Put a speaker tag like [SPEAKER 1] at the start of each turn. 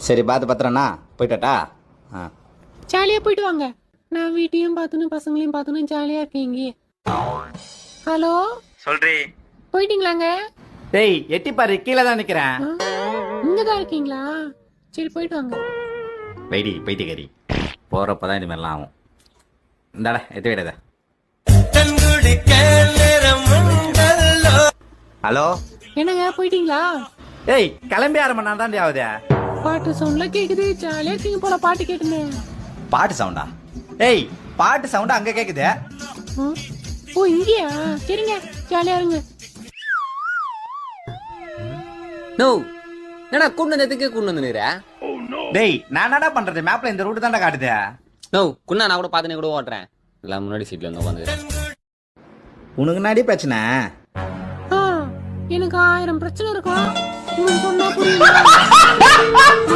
[SPEAKER 1] சரி பார்த்து பத்திரண்ணா போயிட்டாட்டா.
[SPEAKER 2] ஜாலியா போயிட்டு வாங்க. நான் வீட்டையும் பார்த்துன்னு பசங்களையும் பார்த்துன்னு ஜாலியா இருக்கீங்க. ஹலோ
[SPEAKER 1] சொல்றி.
[SPEAKER 2] போயிட்டீங்களாங்க?
[SPEAKER 1] டேய் எட்டி பாரு, கீழே தான் நிக்கிறேன்.
[SPEAKER 2] இங்கதான் இருக்கீங்களா? சரி போயிட்டு வாங்க.
[SPEAKER 1] வைடி பைத்தியக்காரி, போறப்பதான் இது மாதிரிலாம் ஆகும். இந்தாடா எத்தி விடாத. ஹலோ
[SPEAKER 2] என்னங்க போயிட்டீங்களா?
[SPEAKER 1] ஏய் கிளம்பி 1/2 மணி நேரம் தாண்டி ஆகுது.
[SPEAKER 2] பாட்டு சவுண்ட்ல கேக்குது, ஜாலியா இருக்கீங்க போல. பாட்டு கேட்டுன்னு.
[SPEAKER 1] பாட்டு சவுண்டா? ஏய் பாட்டு சவுண்ட் அங்க கேக்குது.
[SPEAKER 2] ஓ இங்கயா? சரிங்க ஜாலியா இருங்க.
[SPEAKER 3] நோ என்னடா கூண்டு வந்ததுக்கு கூண்டு வந்துடுற?
[SPEAKER 1] டேய் நான் என்னடா பண்றது, மேப்ல இந்த ரூட் தான்டா காட்டுது.
[SPEAKER 3] நோ குண்ணா நான் கூட பார்த்துனே கூட ஓட்டுறேன். எல்லாம் முன்னாடி சீட்ல வந்து உட்காந்துக்கிறேன்.
[SPEAKER 1] உனக்கு நாடி பிரச்சனை.
[SPEAKER 2] எனக்கு 1000 பிரச்சனை இருக்கும். சொன்னா புரியுது.